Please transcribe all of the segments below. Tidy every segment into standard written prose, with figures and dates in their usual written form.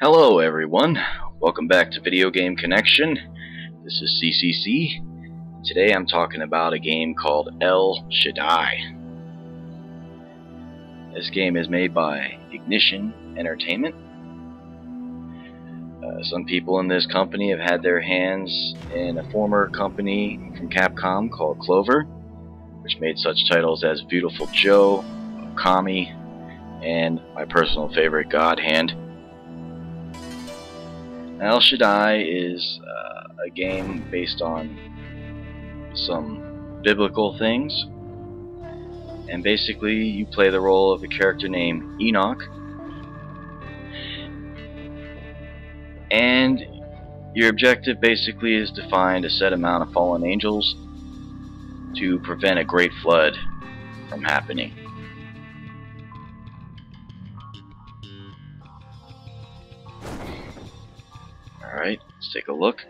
Hello everyone, welcome back to Video Game Connection. This is CCC. Today I'm talking about a game called El Shaddai. This game is made by Ignition Entertainment. Some people in this company have had their hands in a former company from Capcom called Clover, which made such titles as Beautiful Joe, Okami, and my personal favorite, God Hand. El Shaddai is a game based on some biblical things, and basically you play the role of a character named Enoch, and your objective basically is to find a set amount of fallen angels to prevent a great flood from happening. Alright, let's take a look.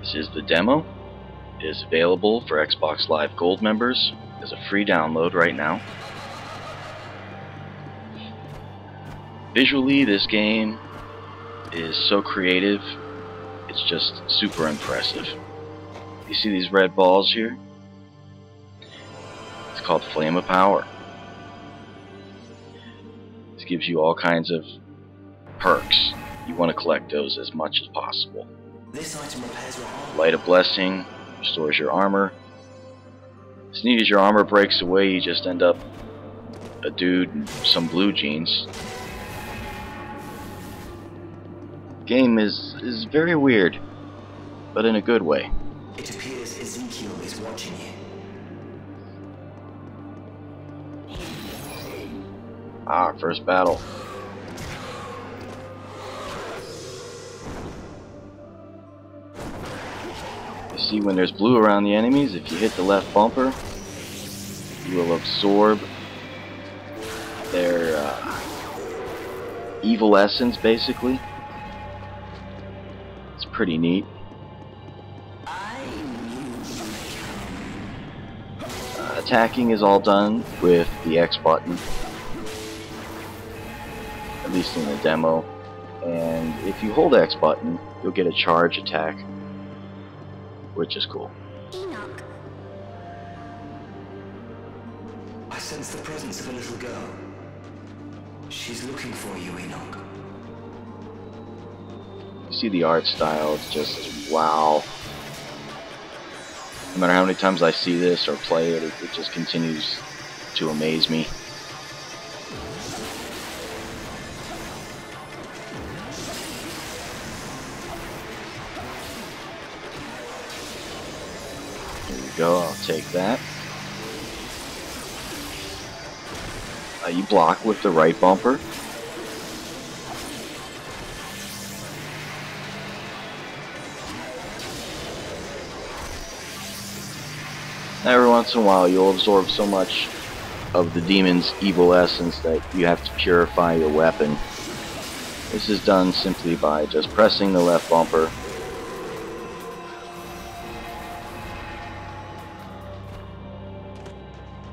This is the demo. It is available for Xbox Live Gold members as a free download right now. Visually, this game is so creative, it's just super impressive. You see these red balls here? It's called Flame of Power. This gives you all kinds of perks. You want to collect those as much as possible. This item repairs your armor. Light of Blessing restores your armor. As neat as your armor breaks away, you just end up a dude in some blue jeans. Game is very weird, but in a good way. It appears Ezekiel is watching you. Ah, first battle. You see, when there's blue around the enemies, if you hit the left bumper, you will absorb their evil essence, basically. It's pretty neat. Attacking is all done with the X button, at least in the demo. And if you hold X button, you'll get a charge attack, which is cool. Enoch. I sense the presence of a little girl. She's looking for you, Enoch. You see the art style, it's just wow. No matter how many times I see this or play it, it just continues to amaze me. Here we go, I'll take that. You block with the right bumper. Every once in a while you'll absorb so much of the demon's evil essence that you have to purify your weapon. This is done simply by just pressing the left bumper.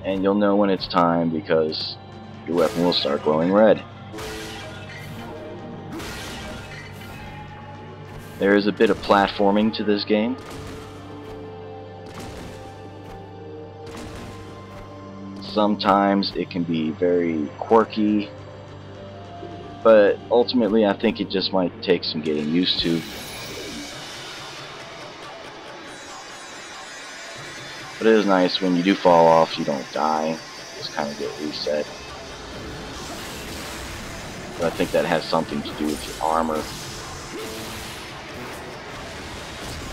And you'll know when it's time because your weapon will start glowing red. There is a bit of platforming to this game. Sometimes it can be very quirky, but ultimately I think it just might take some getting used to. But it is nice when you do fall off, you don't die, just kind of get reset. But I think that has something to do with your armor.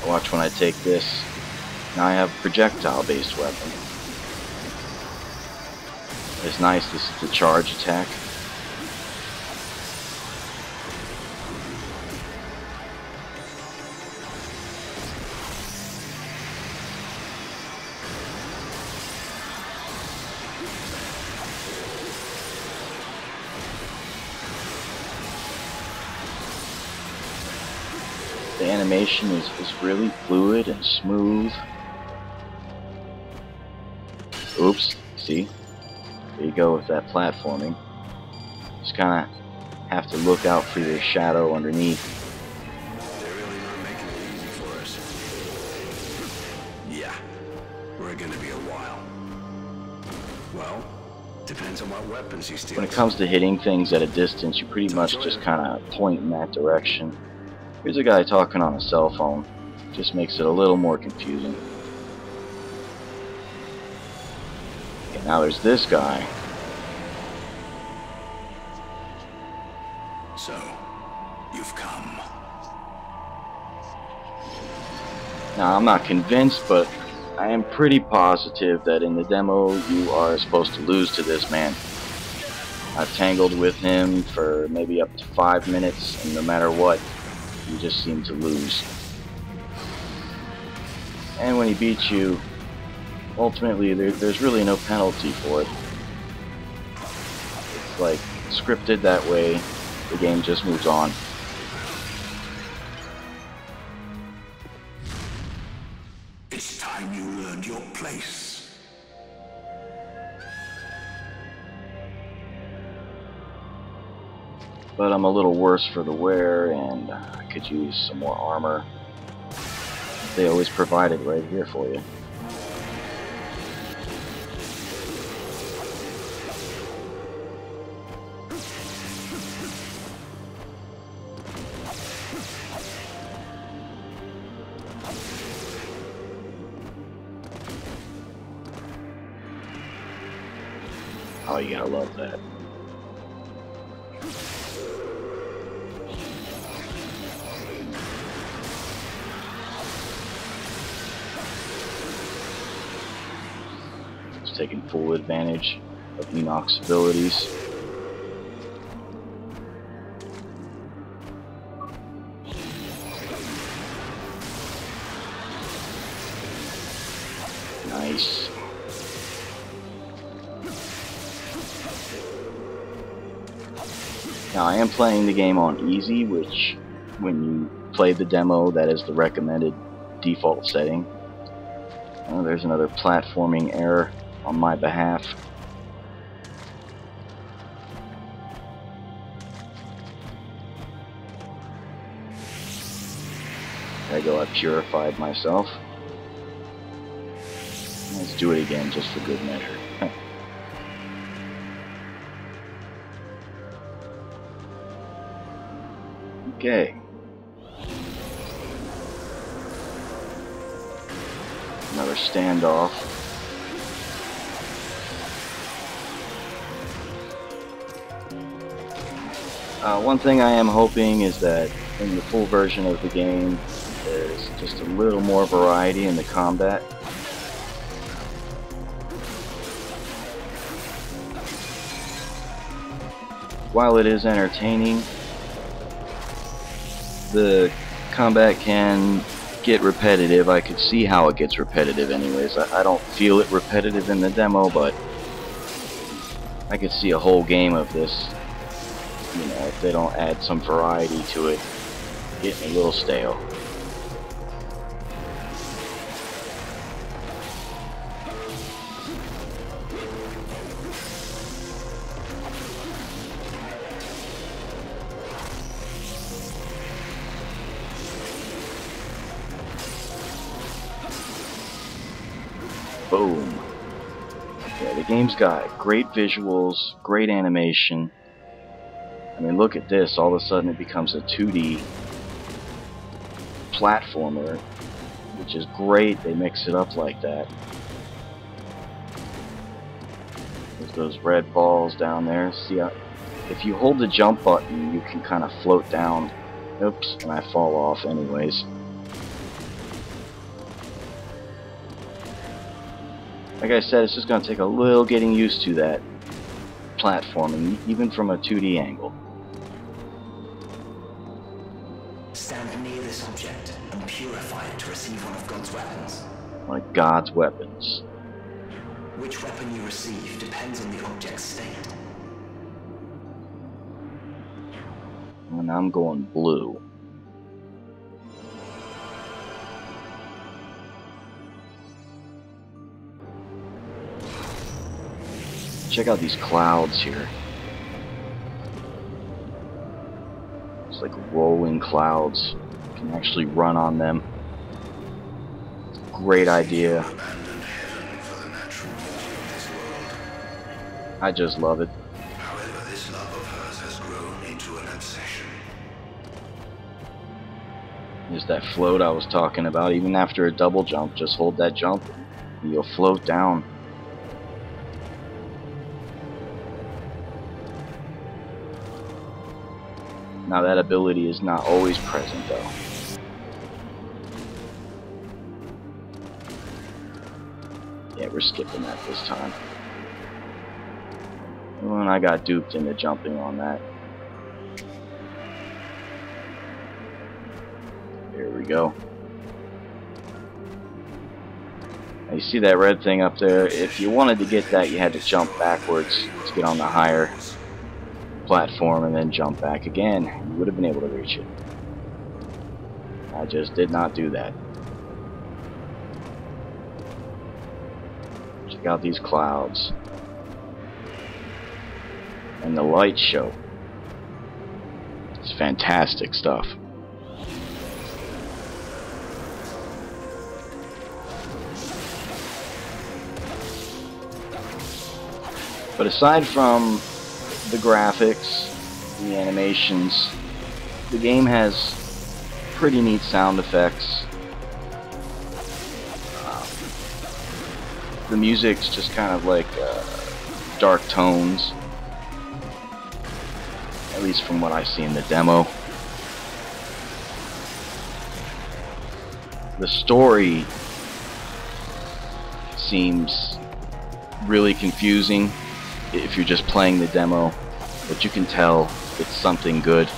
Watch when I take this. Now I have a projectile-based weapon. It's nice, this is the charge attack. The animation is really fluid and smooth. Oops, see? There you go with that platforming. Just kind of have to look out for your shadow underneath. They're really not making it easy for us. Yeah, we're gonna be a while. Well, depends on what weapons he steals. When it comes to hitting things at a distance, you pretty much just kind of point in that direction. Here's a guy talking on a cell phone. Just makes it a little more confusing. Okay, now there's this guy. So, you've come. Now, I'm not convinced, but I am pretty positive that in the demo you are supposed to lose to this man. I've tangled with him for maybe up to 5 minutes, and no matter what, you just seem to lose. And when he beats you, ultimately there's really no penalty for it. It's like scripted that way, the game just moves on. It's time you learned your place. But I'm a little worse for the wear, and I could use some more armor. They always provide it right here for you. Oh, you gotta love that. It's taking full advantage of Enoch's abilities. Nice. Now, I am playing the game on easy, which, when you play the demo, that is the recommended default setting. Oh, there's another platforming error on my behalf. There I go, I purified myself. Let's do it again, just for good measure. Okay. Another standoff. One thing I am hoping is that in the full version of the game, there's just a little more variety in the combat. While it is entertaining, the combat can get repetitive. I could see how it gets repetitive anyways. I don't feel it repetitive in the demo, but I could see a whole game of this, you know, if they don't add some variety to it, getting a little stale. Boom. Yeah, the game's got great visuals, great animation. I mean, look at this. All of a sudden it becomes a 2D platformer, which is great. They mix it up like that. There's those red balls down there. See, if you hold the jump button, you can kind of float down. Oops, and I fall off anyways. Like I said, it's just going to take a little getting used to that platforming, even from a 2D angle. Stand near this object and purify it to receive one of God's weapons. One of God's weapons. Which weapon you receive depends on the object's state. And I'm going blue. Check out these clouds here. It's like rolling clouds. You can actually run on them. Great idea. I just love it. However, this love of hers has grown into an obsession. There's that float I was talking about. Even after a double jump, just hold that jump and you'll float down. Now that ability is not always present though. Yeah, we're skipping that this time. And I got duped into jumping on that. There we go. Now you see that red thing up there? If you wanted to get that, you had to jump backwards to get on the higher platform and then jump back again. You would have been able to reach it. I just did not do that. Check out these clouds. And the light show. It's fantastic stuff. But aside from the graphics, the animations, the game has pretty neat sound effects. The music's just kind of like dark tones, at least from what I see in the demo. The story seems really confusing if you're just playing the demo, but you can tell it's something good.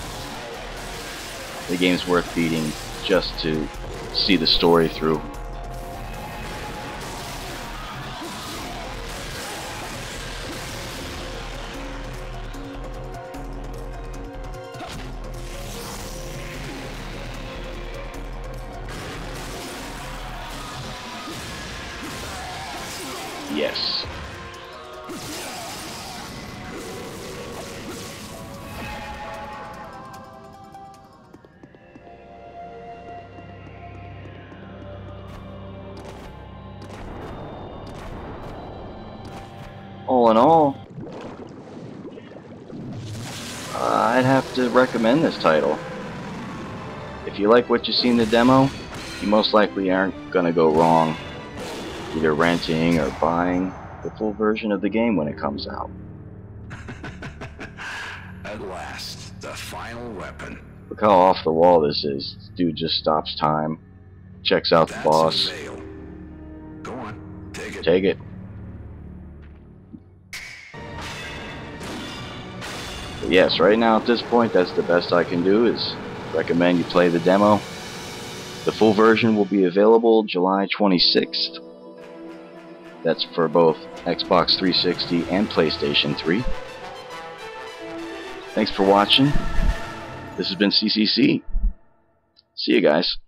The game's worth beating just to see the story through. Yes. All in all, I'd have to recommend this title. If you like what you see in the demo, you most likely aren't gonna go wrong either renting or buying the full version of the game when it comes out. At last, the final weapon. Look how off the wall this is. This dude just stops time, checks out the boss. Go on, take it. Take it. But yes, right now at this point, that's the best I can do is recommend you play the demo. The full version will be available July 26th. That's for both Xbox 360 and PlayStation 3. Thanks for watching. This has been CCC. See you guys.